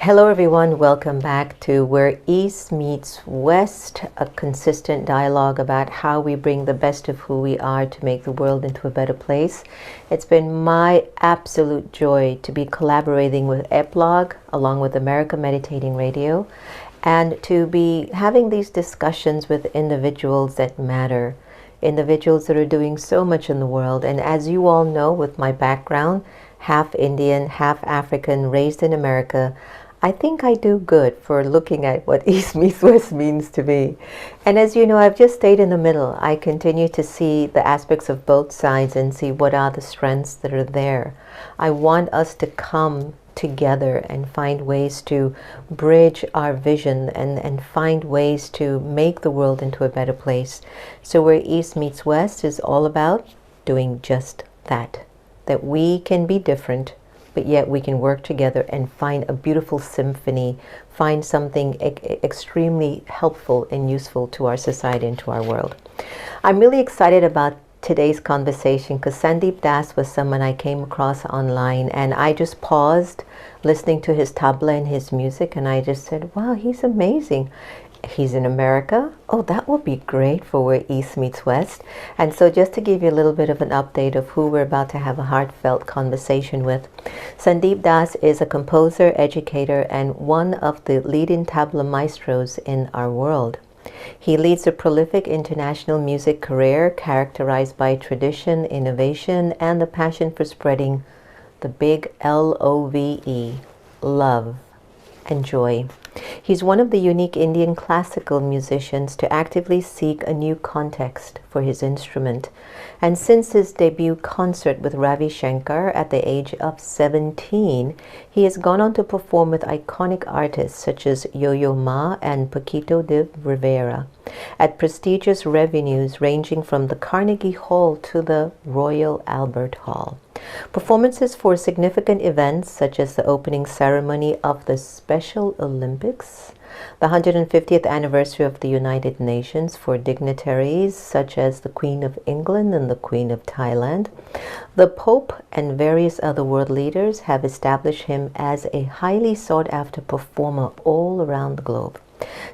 Hello, everyone. Welcome back to Where East Meets West, a consistent dialogue about how we bring the best of who we are to make the world into a better place. It's been my absolute joy to be collaborating with Eplog along with America Meditating Radio and to be having these discussions with individuals that matter, individuals that are doing so much in the world. And as you all know, with my background, half Indian, half African, raised in America, I think I do good for looking at what East meets West means to me. And as you know, I've just stayed in the middle. I continue to see the aspects of both sides and see what are the strengths that are there. I want us to come together and find ways to bridge our vision and find ways to make the world into a better place. So where East meets West is all about doing just that. That we can be different, but yet we can work together and find a beautiful symphony, find something extremely helpful and useful to our society and to our world. I'm really excited about today's conversation because Sandeep Das was someone I came across online, and I just paused listening to his tabla and his music, and I just said, wow, he's amazing. He's in America. Oh, that would be great for where East meets West. And so just to give you a little bit of an update of who we're about to have a heartfelt conversation with, Sandeep Das is a composer, educator, and one of the leading tabla maestros in our world. He leads a prolific international music career characterized by tradition, innovation, and the passion for spreading the big LOVE, love and joy. He's one of the unique Indian classical musicians to actively seek a new context for his instrument. And since his debut concert with Ravi Shankar at the age of 17, he has gone on to perform with iconic artists such as Yo-Yo Ma and Paquito de Rivera at prestigious venues ranging from the Carnegie Hall to the Royal Albert Hall. Performances for significant events such as the opening ceremony of the Special Olympics, the 150th anniversary of the United Nations for dignitaries such as the Queen of England and the Queen of Thailand, the Pope and various other world leaders have established him as a highly sought-after performer all around the globe.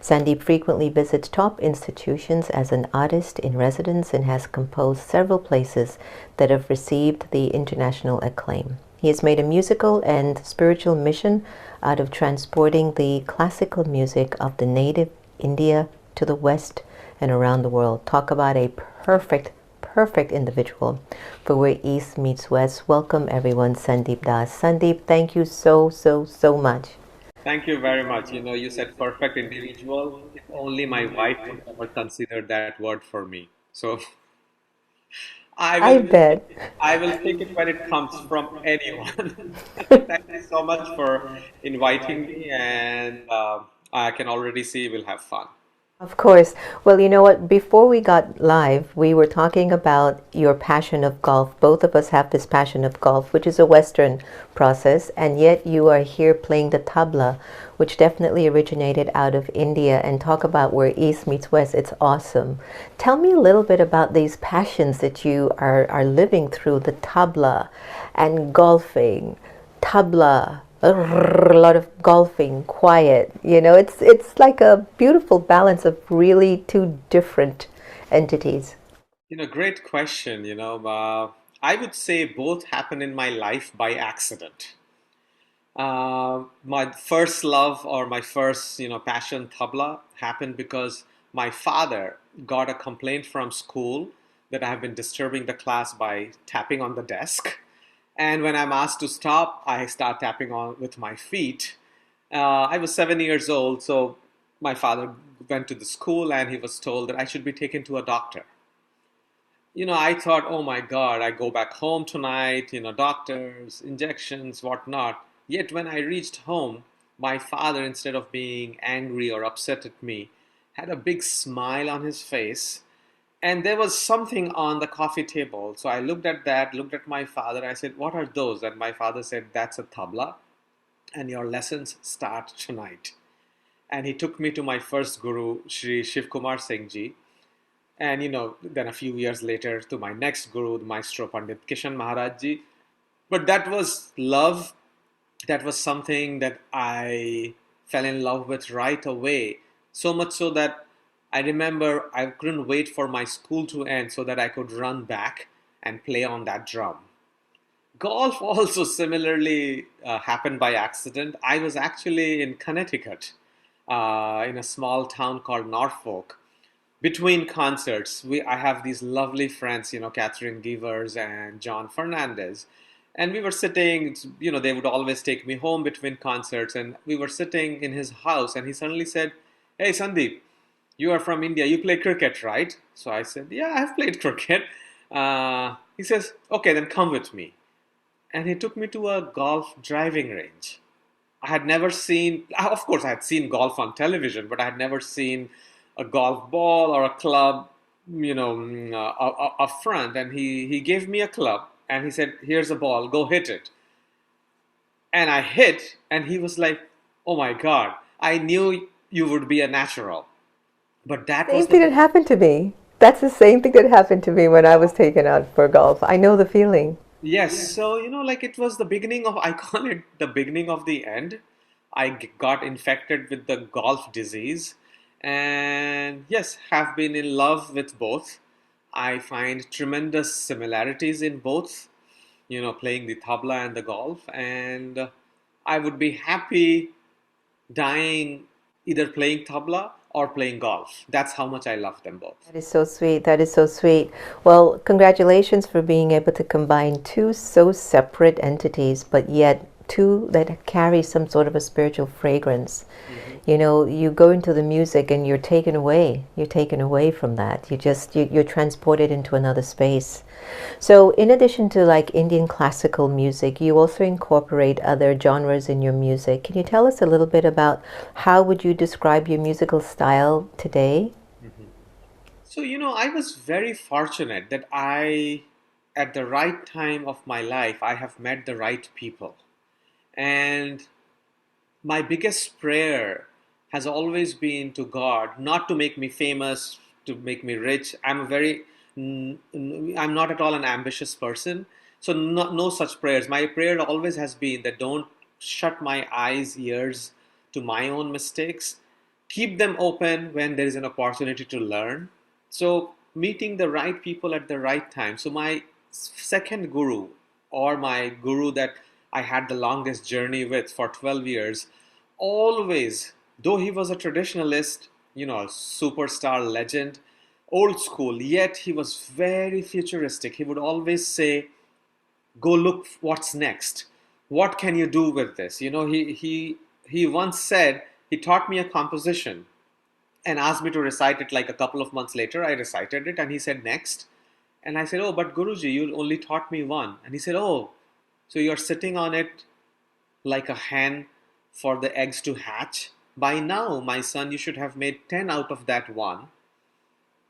Sandeep frequently visits top institutions as an artist in residence and has composed several places that have received the international acclaim. He has made a musical and spiritual mission out of transporting the classical music of the native India to the West and around the world. Talk about a perfect individual for where East meets West. Welcome everyone, Sandeep Das. Sandeep, thank you so much. Thank you very much. You said perfect individual. If only my wife would ever consider that word for me. So I I will bet. I will take it when it comes from anyone. Thank you so much for inviting me, and I can already see we'll have fun. Of course. Well, you know what? Before we got live, we were talking about your passion of golf. Both of us have this passion of golf, which is a Western process, and yet you are here playing the tabla, which definitely originated out of India. And talk about where East meets West. It's awesome. Tell me a little bit about these passions that you are living through, the tabla and golfing, tabla, a lot of golfing, quiet. It's like a beautiful balance of really two different entities. Great question. I would say both happen in my life by accident. My first love or my first, passion, tabla, happened because my father got a complaint from school that I have been disturbing the class by tapping on the desk. And when I'm asked to stop, I start tapping on with my feet. I was 7 years old, so my father went to the school and he was told that I should be taken to a doctor. I thought, oh my God, I go back home tonight, doctors, injections, whatnot. Yet when I reached home, my father, instead of being angry or upset at me, had a big smile on his face. And there was something on the coffee table. So I looked at that, looked at my father. I said, what are those? And my father said, that's a tabla. And your lessons start tonight. And he took me to my first guru, Shri Shiv Kumar Singh Ji. And then a few years later to my next guru, the Maestro Pandit Kishan Maharaj Ji. But that was love that was something that I fell in love with right away. So much so that I remember I couldn't wait for my school to end so that I could run back and play on that drum. Golf also similarly happened by accident. I was actually in Connecticut, in a small town called Norfolk. Between concerts, I have these lovely friends, Catherine Givers and John Fernandez, and we were sitting. They would always take me home between concerts, and we were sitting in his house, and he suddenly said, "Hey, Sandeep, you are from India. You play cricket, right?" So I said, "Yeah, I've played cricket." He says, "Okay, then come with me." And he took me to a golf driving range. I had never seen, of course, I had seen golf on television, but I had never seen a golf ball or a club, up front. And he gave me a club and he said, "Here's a ball, go hit it." And I hit, and he was like, "Oh my God, I knew you would be a natural." But that Same was thing the that happened to me. That's the same thing that happened to me when I was taken out for golf. I know the feeling. Yes, so like it was the beginning of, I call it the beginning of the end. I got infected with the golf disease, and yes, have been in love with both. I find tremendous similarities in both, playing the tabla and the golf, and I would be happy dying either playing tabla or playing golf. That's how much I love them both. That is so sweet. That is so sweet. Well, congratulations for being able to combine two so separate entities, but yet two that carry some sort of a spiritual fragrance. Hmm. You go into the music and you're taken away. You're taken away from that. You're transported into another space. So, in addition to like Indian classical music, you also incorporate other genres in your music. Can you tell us a little bit about how would you describe your musical style today? So, I was very fortunate that at the right time of my life, I have met the right people. And my biggest prayer has always been to God, not to make me famous, to make me rich. I'm not at all an ambitious person. So, no such prayers. My prayer always has been that don't shut my eyes, ears to my own mistakes. Keep them open when there is an opportunity to learn. So, meeting the right people at the right time. So, my second guru, or my guru that I had the longest journey with for 12 years, always, though he was a traditionalist, superstar legend, old school, yet he was very futuristic. He would always say, "Go look what's next. What can you do with this?" He once said, he taught me a composition and asked me to recite it. Like a couple of months later, I recited it and he said, "Next." And I said, "Oh, but Guruji, you only taught me one." And he said, "Oh, so you're sitting on it like a hen for the eggs to hatch? By now, my son, you should have made 10 out of that one,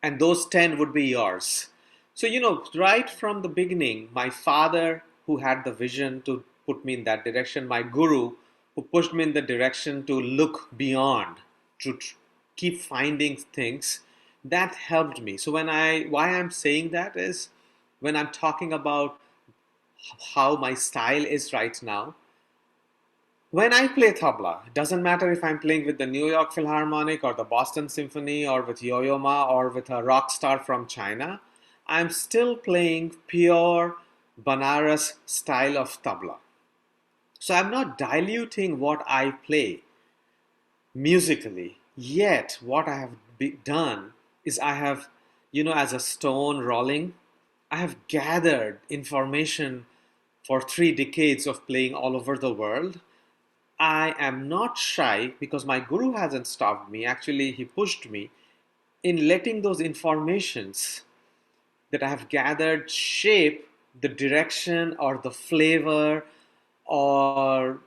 and those 10 would be yours." So, right from the beginning, my father, who had the vision to put me in that direction, my guru, who pushed me in the direction to look beyond, to keep finding things, that helped me. So, why I'm saying that is, when I'm talking about how my style is right now, when I play tabla, it doesn't matter if I'm playing with the New York Philharmonic or the Boston Symphony or with Yo-Yo Ma or with a rock star from China, I'm still playing pure Banaras style of tabla. So I'm not diluting what I play musically. Yet, what I have done is I have, as a stone rolling, I have gathered information for 3 decades of playing all over the world. I am not shy because my guru hasn't stopped me. Actually, he pushed me in letting those informations that I have gathered shape the direction or the flavor, or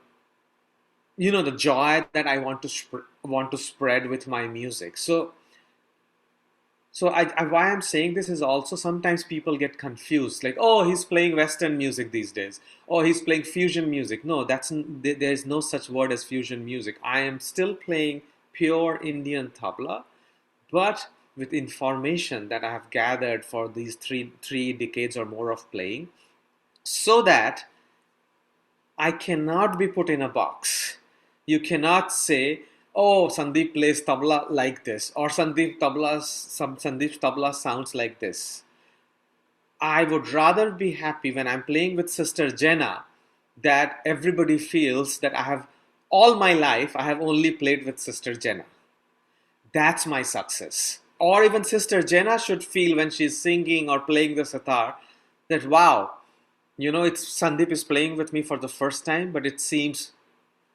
the joy that I want to spread with my music. So why I'm saying this is also sometimes people get confused, like, "Oh, he's playing Western music these days. Oh, he's playing fusion music." No, there's no such word as fusion music. I am still playing pure Indian tabla, but with information that I have gathered for these three decades or more of playing, so that I cannot be put in a box. You cannot say, "Oh, Sandeep plays tabla like this," or Sandeep's tabla sounds like this. I would rather be happy when I'm playing with Sister Jenna that everybody feels that I have all my life I have only played with Sister Jenna. That's my success. Or even Sister Jenna should feel when she's singing or playing the sitar that wow, it's Sandeep is playing with me for the first time, but it seems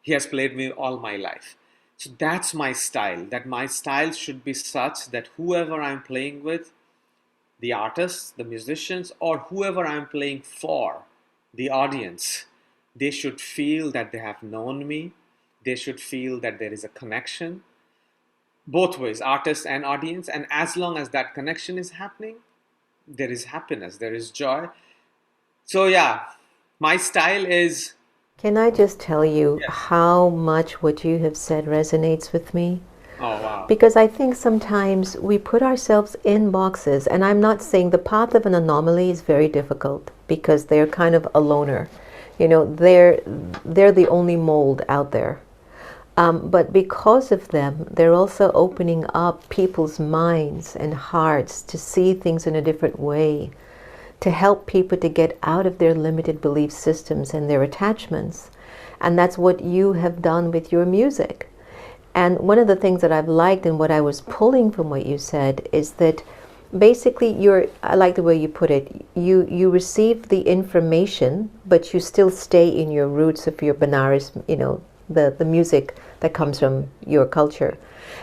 he has played me all my life. So that's my style. That my style should be such that whoever I'm playing with, the artists, the musicians, or whoever I'm playing for, the audience, they should feel that they have known me. They should feel that there is a connection, both ways, artist and audience. And as long as that connection is happening, there is happiness, there is joy. So, yeah, my style is. Can I just tell you Yes. how much what you have said resonates with me? Oh, wow. Because I think sometimes we put ourselves in boxes, and I'm not saying the path of an anomaly is very difficult because they're kind of a loner. They're the only mold out there. But because of them, they're also opening up people's minds and hearts to see things in a different way, to help people to get out of their limited belief systems and their attachments. And that's what you have done with your music. And one of the things that I've liked and what I was pulling from what you said is that basically I like the way you put it, you receive the information, but you still stay in your roots of your Benares, the music that comes from your culture.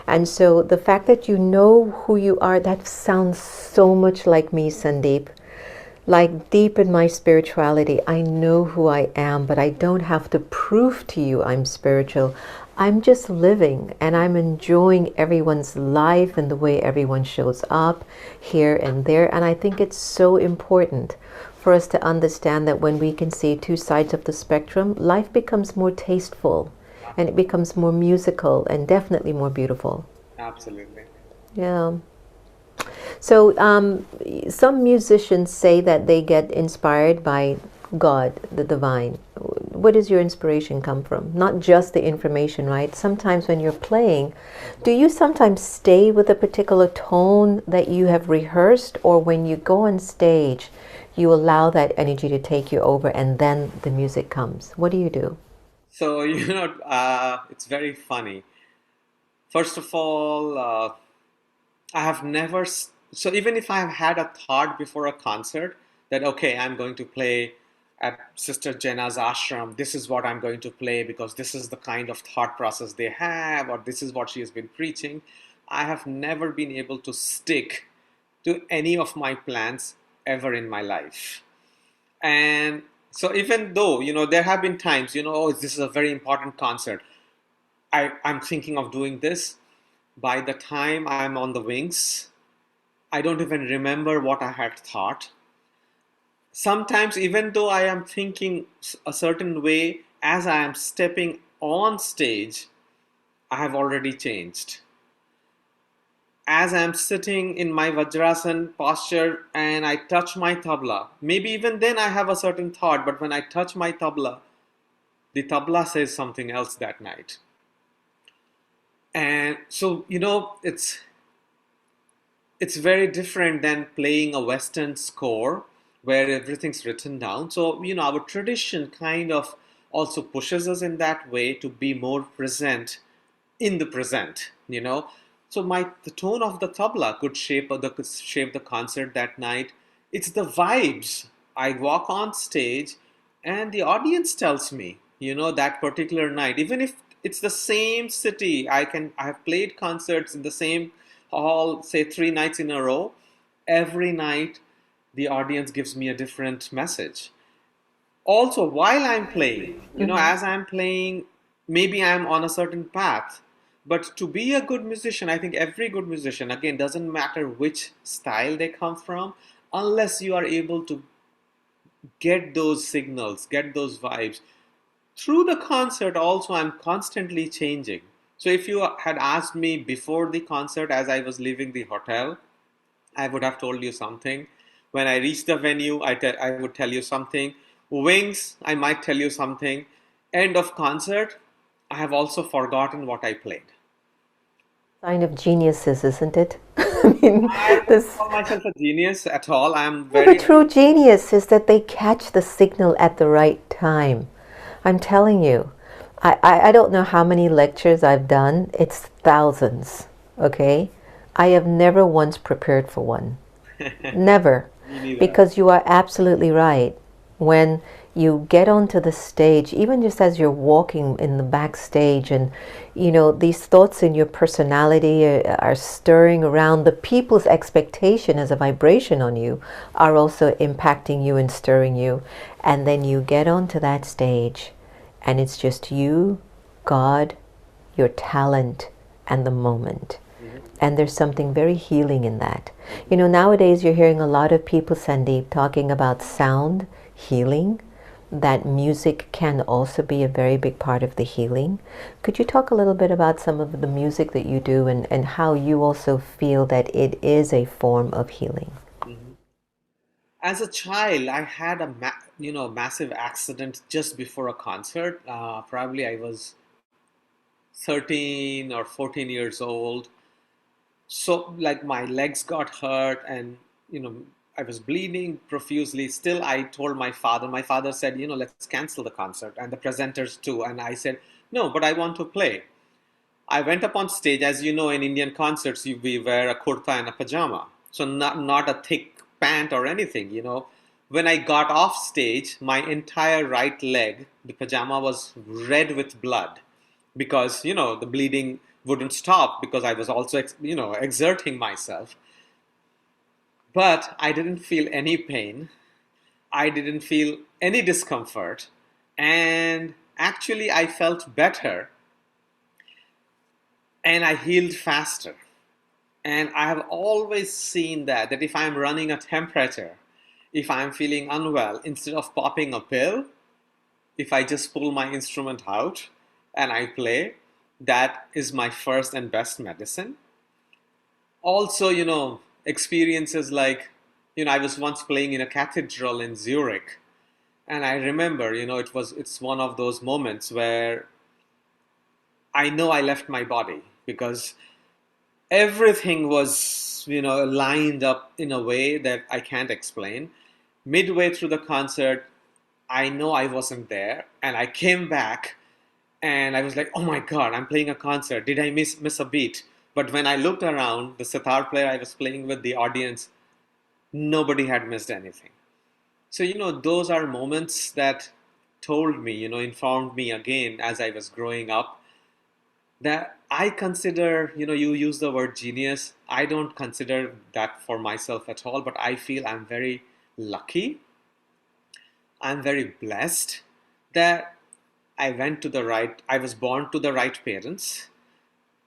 And so the fact that you know who you are, that sounds so much like me, Sandeep. Like deep in my spirituality, I know who I am, but I don't have to prove to you I'm spiritual. I'm just living and I'm enjoying everyone's life and the way everyone shows up here and there. And I think it's so important for us to understand that when we can see two sides of the spectrum, life becomes more tasteful and it becomes more musical and definitely more beautiful. Absolutely. Yeah. So some musicians say that they get inspired by God, the divine. Where does your inspiration come from? Not just the information, right? Sometimes when you're playing, do you sometimes stay with a particular tone that you have rehearsed, or when you go on stage, you allow that energy to take you over and then the music comes? What do you do? So, it's very funny. First of all, I have never, so even if I have had a thought before a concert that, okay, I'm going to play at Sister Jenna's ashram, this is what I'm going to play because this is the kind of thought process they have, or this is what she has been preaching, I have never been able to stick to any of my plans ever in my life. And so even though, there have been times, oh, this is a very important concert. I'm thinking of doing this. By the time I'm on the wings, I don't even remember what I had thought. Sometimes, even though I am thinking a certain way, as I am stepping on stage, I have already changed. As I am sitting in my Vajrasan posture and I touch my tabla, maybe even then I have a certain thought, but when I touch my tabla, the tabla says something else that night. And so, it's very different than playing a Western score where everything's written down. So, our tradition kind of also pushes us in that way to be more present in the present. So the tone of the tabla could shape the concert that night. It's the vibes. I walk on stage and the audience tells me, that particular night, even if it's the same city, I have played concerts in the same hall, say 3 nights in a row. Every night the audience gives me a different message. Also, while I'm playing, as I'm playing, maybe I'm on a certain path. But to be a good musician, I think every good musician, again, doesn't matter which style they come from, unless you are able to get those signals, get those vibes. Through the concert, also, I'm constantly changing. So if you had asked me before the concert as I was leaving the hotel, I would have told you something. When I reached the venue, I would tell you something. Wings, I might tell you something. End of concert, I have also forgotten what I played. Sign of geniuses, isn't it? I mean, I wouldn't this. call myself a genius at all. I'm No, but very, true genius is that they catch the signal at the right time. I'm telling you, I don't know how many lectures I've done. It's thousands, okay? I have never once prepared for one. Never. me neither. Because you are absolutely right. When you get onto the stage, even just as you're walking in the backstage, and these thoughts in your personality are stirring around, the people's expectation as a vibration on you are also impacting you and stirring you. And then you get onto that stage, and it's just you, God, your talent, and the moment. And there's something very healing in that. Nowadays you're hearing a lot of people, Sandeep, talking about sound healing, that music can also be a very big part of the healing. Could you talk a little bit about some of the music that you do, and how you also feel that it is a form of healing? Mhm. As a child, I had a massive accident just before a concert. Probably I was 13 or 14 years old. So like my legs got hurt, and you know I was bleeding profusely. Still, I told my father. My father said, let's cancel the concert and the presenters too. And I said, no, but I want to play. I went up on stage. As you know, in Indian concerts, we wear a kurta and a pajama, so not a thick pant or anything. When I got off stage, my entire right leg, the pajama was red with blood, because the bleeding wouldn't stop, because I was also exerting myself. But I didn't feel any pain. I didn't feel any discomfort, and actually I felt better, and I healed faster. And I have always seen that if I'm running a temperature, if I'm feeling unwell, instead of popping a pill, if I just pull my instrument out and I play, that is my first and best medicine. Also, experiences like, I was once playing in a cathedral in Zurich, and I remember, it's one of those moments where I know I left my body, because everything was lined up in a way that I can't explain. Midway through the concert, I know I wasn't there, and I came back, and I was like, oh my god, I'm playing a concert, did I miss a beat? But when I looked around, the sitar player I was playing with, the audience, nobody had missed anything. So those are moments that told me, informed me again as I was growing up, that I consider, you use the word genius. I don't consider that for myself at all, but I feel I'm very lucky. I'm very blessed that I was born to the right parents.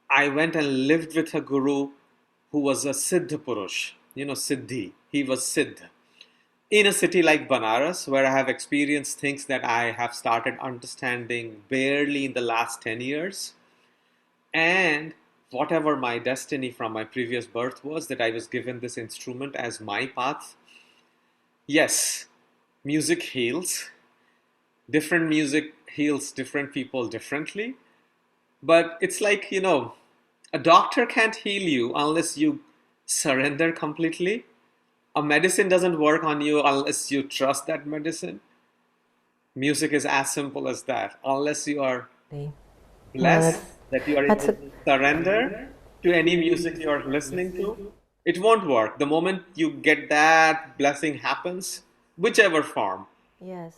I went and lived with a guru who was a Siddha Purush, Siddhi. He was Siddha. In a city like Banaras, where I have experienced things that I have started understanding barely in the last 10 years. And whatever my destiny from my previous birth was, that I was given this instrument as my path. Yes, music heals. Different music heals different people differently. But it's like, a doctor can't heal you unless you surrender completely. A medicine doesn't work on you unless you trust that medicine. Music is as simple as that. Unless you are Well, blessed, that you are that's able a to surrender to any music you are listening to, it won't work. The moment you get that blessing happens, whichever form, yes.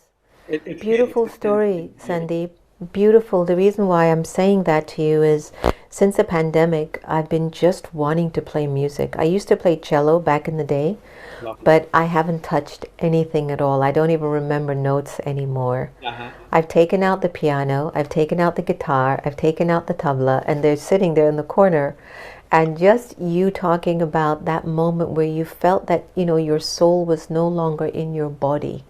it heals. Beautiful story, Sandeep. Beautiful. The reason why I'm saying that to you is, since the pandemic, I've been just wanting to play music. I used to play cello back in the day, Lovely. but I haven't touched anything at all. I don't even remember notes anymore. Uh-huh. I've taken out the piano, I've taken out the guitar, I've taken out the tabla, and they're sitting there in the corner. And just you talking about that moment where you felt that, your soul was no longer in your body,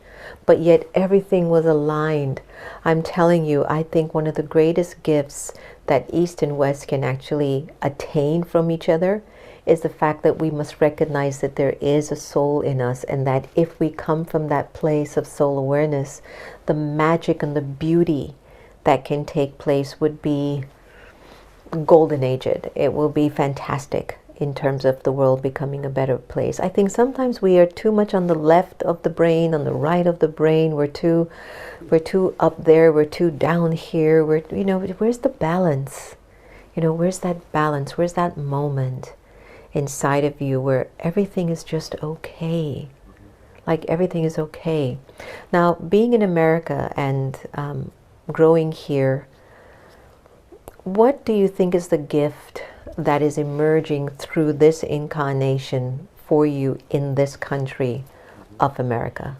but yet everything was aligned. I'm telling you, I think one of the greatest gifts that East and West can actually attain from each other is the fact that we must recognize that there is a soul in us, and that if we come from that place of soul awareness, the magic and the beauty that can take place would be golden aged. It will be fantastic in terms of the world becoming a better place. I think sometimes we are too much on the left of the brain, on the right of the brain. We're too up there, we're too down here. Where's the balance? Where's that balance? Where's that moment inside of you where everything is just okay? Like everything is okay. Now, being in America and growing here, what do you think is the gift that is emerging through this incarnation for you in this country of America?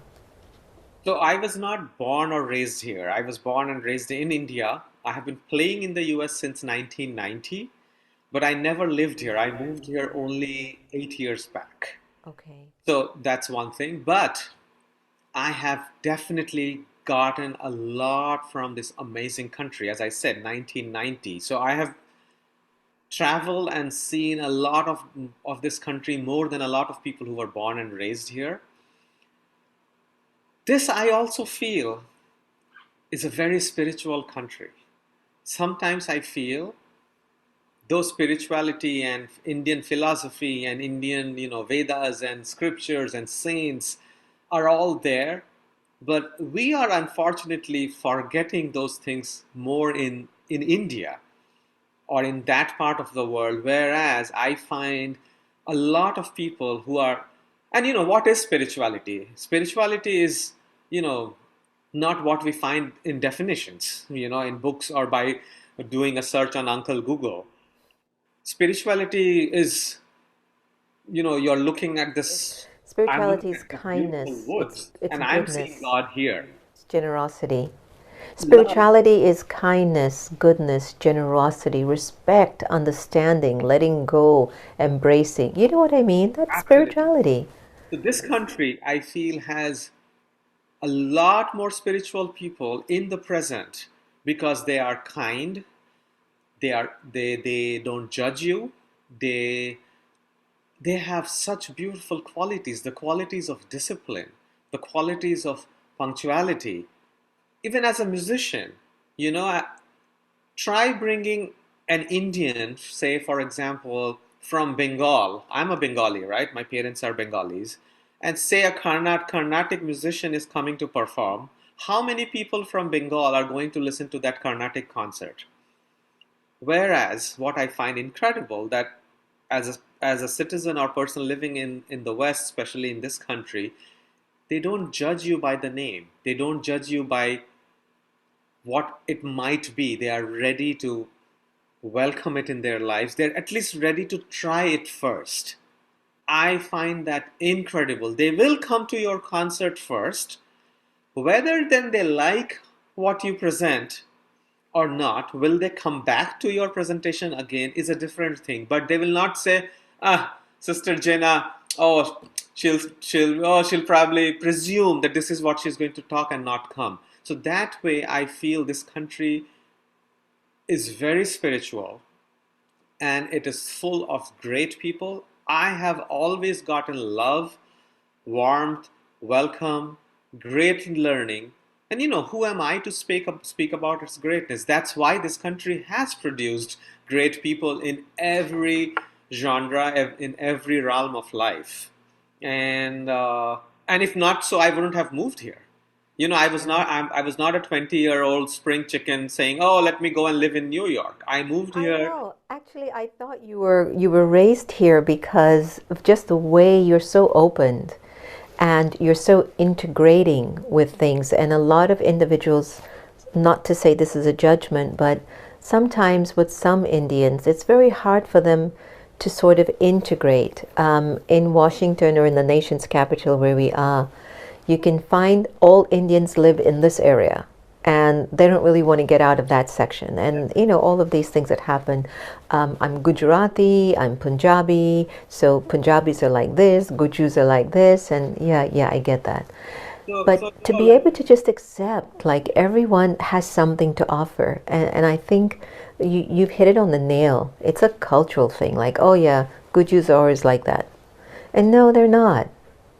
So I was not born or raised here. I was born and raised in India. I have been playing in the US since 1990, but I never lived here. I moved here only 8 years back. Okay. So that's one thing. But I have definitely gotten a lot from this amazing country. As I said, 1990. So I have traveled and seen a lot of this country more than a lot of people who were born and raised here. This I also feel is a very spiritual country. Sometimes I feel though spirituality and Indian philosophy and Indian, Vedas and scriptures and saints are all there, but we are unfortunately forgetting those things more in India or in that part of the world. Whereas I find a lot of people who are, and what is spirituality? Spirituality is, not what we find in definitions, in books or by doing a search on Uncle Google. Spirituality is, you're looking at this, I'm Spirituality looking is at this beautiful kindness. woods It's and I'm seeing goodness. God here. It's generosity. Love. Spirituality is kindness, goodness, generosity, respect, understanding, letting go, embracing. You know what I mean? That's Absolutely. spirituality. So this country, I feel, has a lot more spiritual people in the present because they are kind, they don't judge you, they they have such beautiful qualities, the qualities of discipline, the qualities of punctuality. Even as a musician, try bringing an Indian, say for example, from Bengal. I'm a Bengali, right? My parents are Bengalis. And say a Carnatic musician is coming to perform. How many people from Bengal are going to listen to that Carnatic concert? Whereas what I find incredible that as a citizen or person living in the West, especially in this country, they don't judge you by the name. They don't judge you by what it might be. They are ready to welcome it in their lives. They're at least ready to try it first. I find that incredible. They will come to your concert first. Whether then they like what you present or not, will they come back to your presentation again is a different thing. But they will not say, Sister Jenna, oh, she'll probably presume that this is what she's going to talk and not come. So that way, I feel this country is very spiritual and it is full of great people. I have always gotten love, warmth, welcome, great learning. And who am I to speak about its greatness? That's why this country has produced great people in every genre, in every realm of life. And if not so, I wouldn't have moved here. I was not a 20-year-old spring chicken saying, "Oh, let me go and live in New York." I moved I here. know. Actually, I thought you were raised here because of just the way you're so open and you're so integrating with things. And a lot of individuals, not to say this is a judgment, but sometimes with some Indians, it's very hard for them to sort of integrate. In Washington or in the nation's capital where we are, you can find all Indians live in this area and they don't really want to get out of that section. And all of these things that happen. I'm Gujarati, I'm Punjabi, so Punjabis are like this, Gujus are like this, and yeah, I get that. So But to be able to just accept, like, everyone has something to offer, and I think you've hit it on the nail. It's a cultural thing. Like, oh yeah, Gujus are always like that. And no, they're not.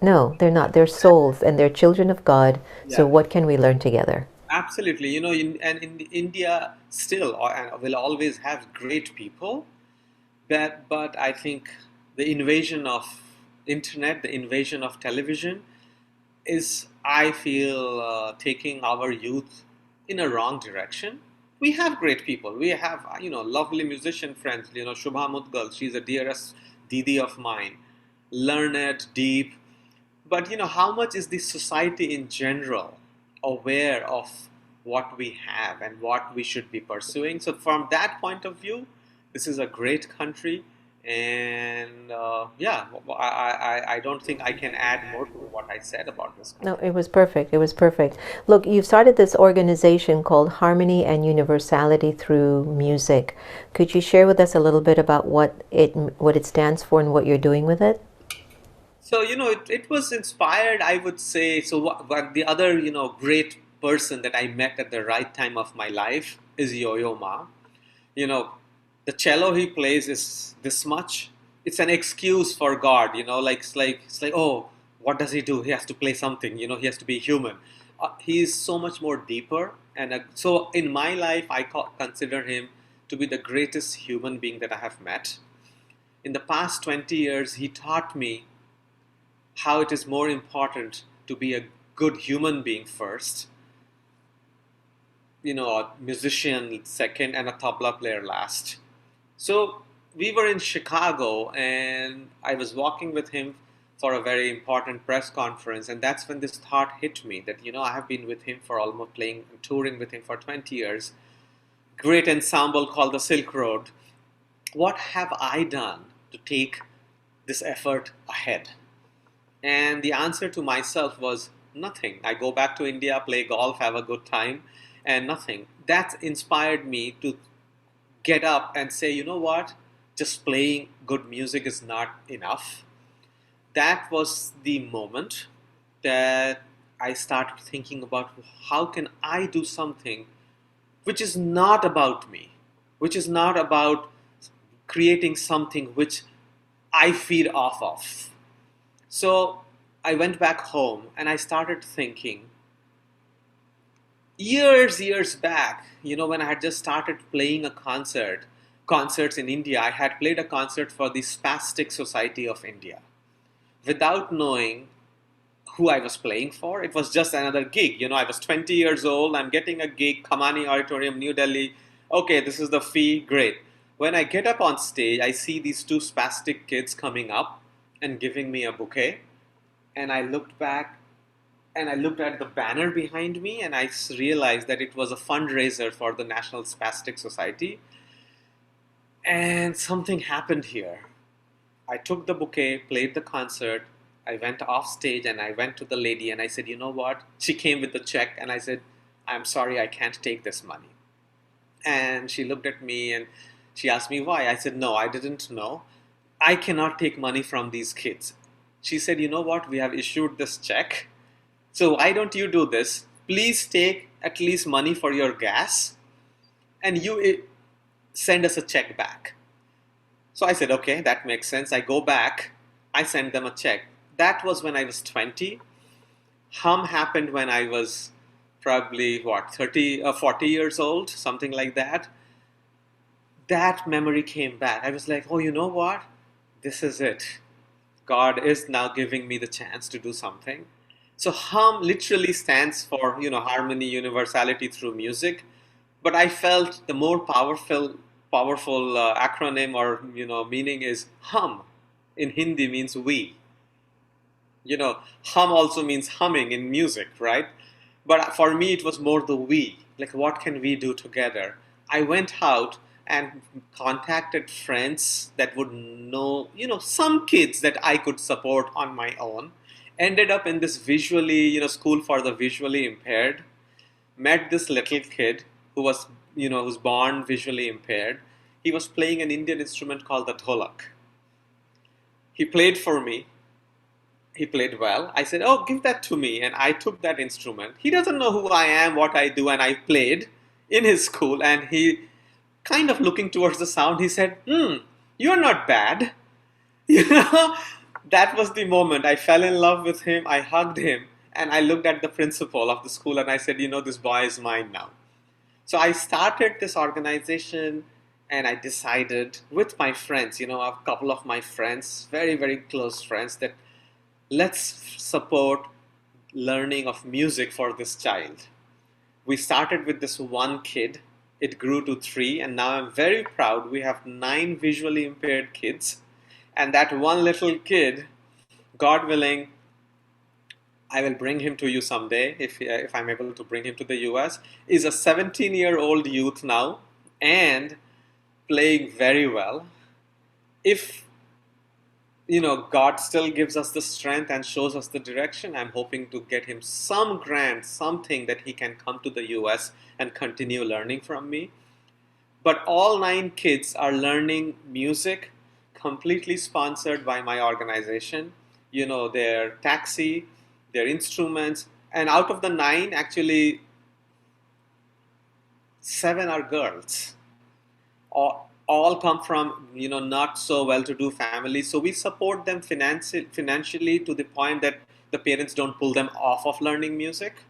No, they're not. They're souls and they're children of God. So Yeah, what can we learn together? absolutely. And in India still and will always have great people. But I think the invasion of internet, the invasion of television, is, I feel, taking our youth in a wrong direction. We have great people. We have, lovely musician friends. Shubha Mudgal, she's a dearest Didi of mine, learned, deep. But how much is the society in general aware of what we have and what we should be pursuing? So from that point of view, this is a great country, and yeah, I don't think I can add more to what I said about this No, country. it was perfect. It was perfect. Look, you've started this organization called Harmony and Universality Through Music. Could you share with us a little bit about what it stands for and what you're doing with it? So it was inspired, I would say. So what the other great person that I met at the right time of my life is Yo-Yo Ma. you know the cello he plays is this much. It's an excuse for God, like it's like, oh, what does he do? He has to play something, he has to be human. He is so much more deeper, and so in my life I consider him to be the greatest human being that I have met. In the past 20 years he taught me how it is more important to be a good human being first, a musician second, and a tabla player last. So we were in Chicago, and I was walking with him for a very important press conference, and that's when this thought hit me that I have been with him for almost playing and touring with him for 20 years. Great ensemble called the Silk Road. What have I done to take this effort ahead? And the answer to myself was nothing. I go back to India, play golf, have a good time, and nothing. That inspired me to get up and say, you know what? Just playing good music is not enough. That was the moment that I started thinking about how can I do something which is not about me, which is not about creating something which I feed off of. So I went back home and I started thinking years back, when I had just started playing concerts in India. I had played a concert for the Spastic Society of India without knowing who I was playing for. It was just another gig. I was 20 years old. I'm getting a gig, Kamani Auditorium, New Delhi. Okay, this is the fee. Great. When I get up on stage, I see these two spastic kids coming up and giving me a bouquet. And I looked back and I looked at the banner behind me, and I realized that it was a fundraiser for the National Spastic Society. And something happened here. I took the bouquet, played the concert. I went off stage and I went to the lady and I said, you know what? She came with the check and I said, I'm sorry, I can't take this money. And she looked at me and she asked me why. I said, no, I didn't know. I cannot take money from these kids. She said, you know what? We have issued this check. So why don't you do this? Please take at least money for your gas and you send us a check back. So I said, okay, that makes sense. I go back, I send them a check. That was when I was 20. Hum happened when I was probably, 30, 40 years old, something like that. That memory came back. I was like, oh, you know what? This is it. God is now giving me the chance to do something. So hum literally stands for, harmony, universality through music. But I felt the more powerful acronym or meaning is hum. In Hindi means we. Hum also means humming in music, right? But for me, it was more the we. Like, what can we do together? I went out and contacted friends that would know, some kids that I could support on my own. Ended up in this visually, school for the visually impaired. Met this little kid who was born visually impaired. He was playing an Indian instrument called the dholak. He played for me. He played well. I said, oh, give that to me. And I took that instrument. He doesn't know who I am, what I do, and I played in his school. And he, kind of looking towards the sound, he said, you're not bad. You know, that was the moment I fell in love with him. I hugged him and I looked at the principal of the school and I said, this boy is mine now. So I started this organization and I decided with my friends, a couple of my friends, very, very close friends, that let's support learning of music for this child. We started with this one kid. It grew to three, and now I'm very proud. We have nine visually impaired kids. And that one little kid, God willing, I will bring him to you someday if I'm able to bring him to the US, is a 17-year-old youth now and playing very well. If God still gives us the strength and shows us the direction, I'm hoping to get him some grant, something that he can come to the US and continue learning from me. But all nine kids are learning music completely sponsored by my organization. Their taxi, their instruments, and out of the nine, actually, seven are girls. All come from not so well-to-do families. So we support them financially to the point that the parents don't pull them off of learning music.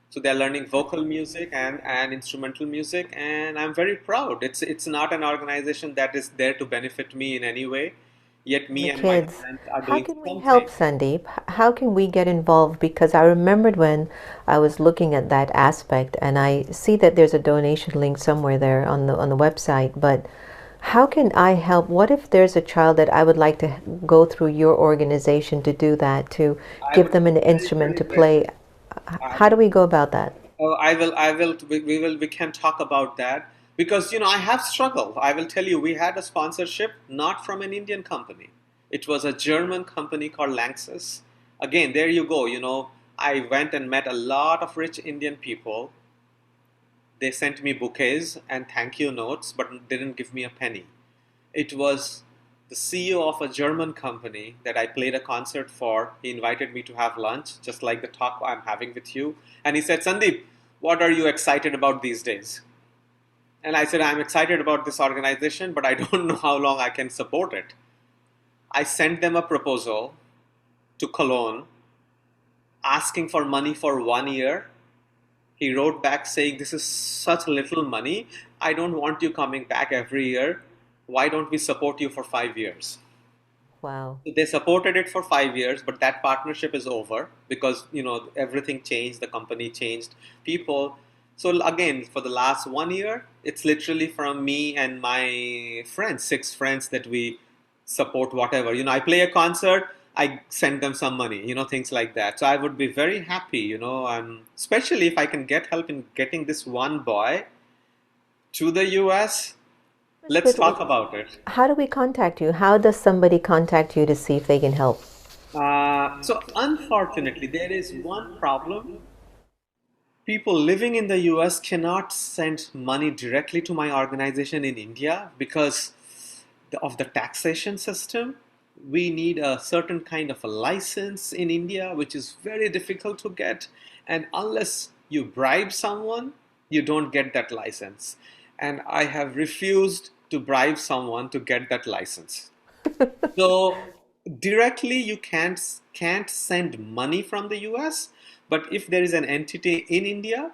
So they're learning vocal music and instrumental music, and I'm very proud. It's not an organization that is there to benefit me in any way, yet The me and my kids. friends are How doing can we help, something. Sandeep? How can we get involved? Because I remembered when I was looking at that aspect, and I see that there's a donation link somewhere there on the website. But how can I help? What if there's a child that I would like to go through your organization to do that, to I give would them be an very, instrument very to play? grateful. I How do would we go about that? Oh, we can talk about that because, I have struggled. I will tell you, we had a sponsorship not from an Indian company. It was a German company called Lanxess. Again, there you go. I went and met a lot of rich Indian people. They sent me bouquets and thank you notes, but didn't give me a penny. It was the CEO of a German company that I played a concert for. He invited me to have lunch, just like the talk I'm having with you. And he said, Sandeep, what are you excited about these days? And I said, I'm excited about this organization, but I don't know how long I can support it. I sent them a proposal to Cologne asking for money for 1 year. He wrote back saying, this is such little money. I don't want you coming back every year. Why don't we support you for 5 years? Wow. They supported it for 5 years, but that partnership is over because everything changed. The company changed, people. So again, for the last 1 year, it's literally from me and my friends, six friends, that we support whatever. I play a concert, I send them some money, things like that. So I would be very happy, especially if I can get help in getting this one boy to the US. Let's But talk about it. how do we contact you? How does somebody contact you to see if they can help? So unfortunately, there is one problem. People living in the US cannot send money directly to my organization in India because of the taxation system. We need a certain kind of a license in India, which is very difficult to get. And unless you bribe someone, you don't get that license. And I have refused to bribe someone to get that license. So directly you can't send money from the US, but if there is an entity in India,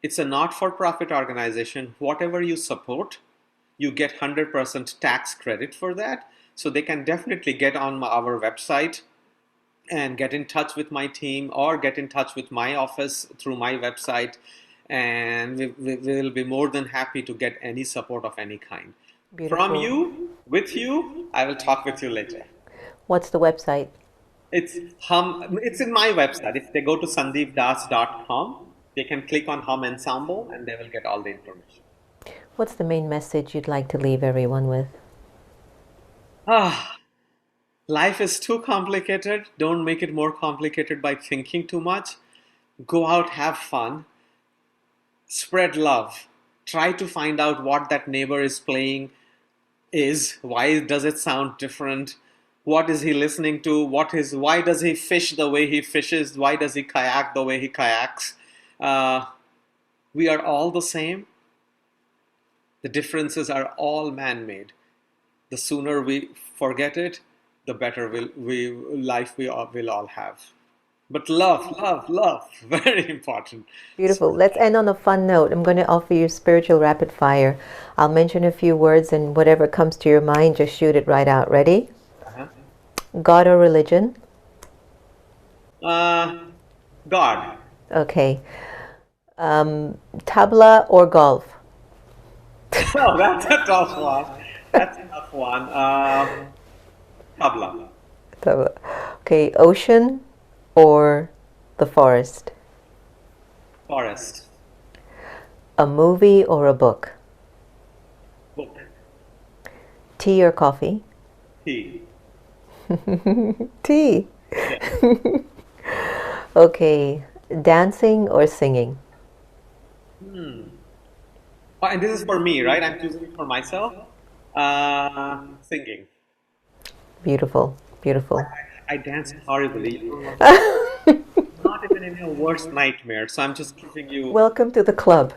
it's a not-for-profit organization. Whatever you support, you get 100% tax credit for that. So they can definitely get on our website and get in touch with my team or get in touch with my office through my website. And we will be more than happy to get any support of any kind. From Beautiful. you, with you, I will talk with you later. What's the website? It's in my website. If they go to sandeepdas.com, they can click on Hum Ensemble and they will get all the information. What's the main message you'd like to leave everyone with? Ah, life is too complicated. Don't make it more complicated by thinking too much. Go out, have fun, spread love. Try to find out what that neighbor is playing is. Why does it sound different? What is he listening to? Why does he fish the way he fishes? Why does he kayak the way he kayaks? Uh, we are all the same. The differences are all man-made. The sooner we forget it, the better life will all have. But love, love, love, very important. So, Beautiful. Let's end on a fun note. I'm going to offer you spiritual rapid fire. I'll mention a few words, and whatever comes to your mind, just shoot it right out. Ready? uh-huh. God or religion? uh, God. Okay. Tabla or golf? Oh, that's a tough one. That's a tough one. Tabla. Tabla. Okay. Ocean or the forest? Forest. A movie or a book? Book. Tea or coffee? Tea. Tea. Yeah. Okay. Dancing or singing? Hmm. Oh, and this is for me, right? I'm choosing it for myself. Singing. Beautiful. Beautiful. I dance horribly. You don't want not even in your worst nightmare. So I'm just giving you. Welcome to the club.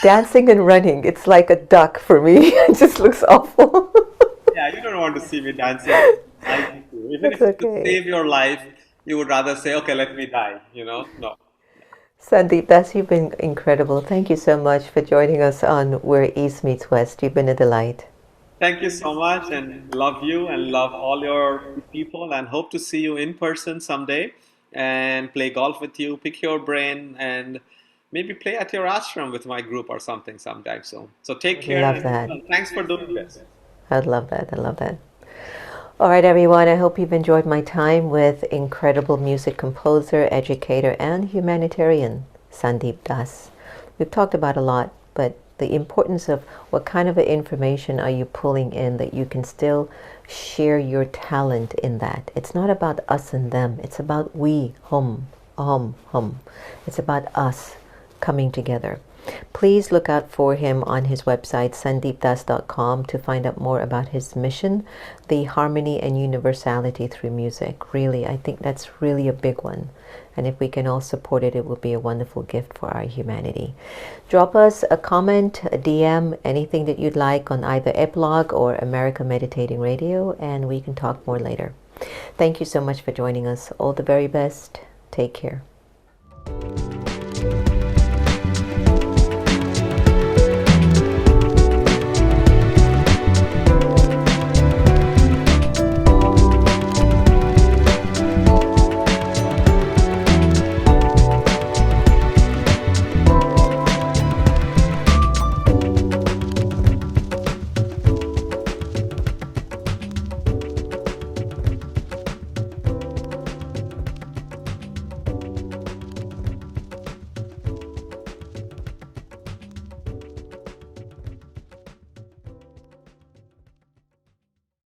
Dancing and running. It's like a duck for me. It just looks awful. Yeah, you don't want to see me dancing. I do. Even That's if it could okay. save your life, you would rather say, okay, let me die. No. Sandeep, that's you've been incredible. Thank you so much for joining us on Where East Meets West. You've been a delight. Thank you so much, and love you and love all your people, and hope to see you in person someday and play golf with you, pick your brain, and maybe play at your ashram with my group or something sometime soon. So take I'd care love and that. thanks for doing this. I'd love that. I'd love that. All right, everyone. I hope you've enjoyed my time with incredible music composer, educator, and humanitarian Sandeep Das. We've talked about a lot, but the importance of what kind of information are you pulling in that you can still share your talent in that. It's not about us and them. It's about we, hum. It's about us coming together. Please look out for him on his website, sandeepdas.com, to find out more about his mission, the harmony and universality through music. Really, I think that's really a big one. And if we can all support it, it will be a wonderful gift for our humanity. Drop us a comment, a DM, anything that you'd like on either Epilogue or America Meditating Radio, and we can talk more later. Thank you so much for joining us. All the very best. Take care.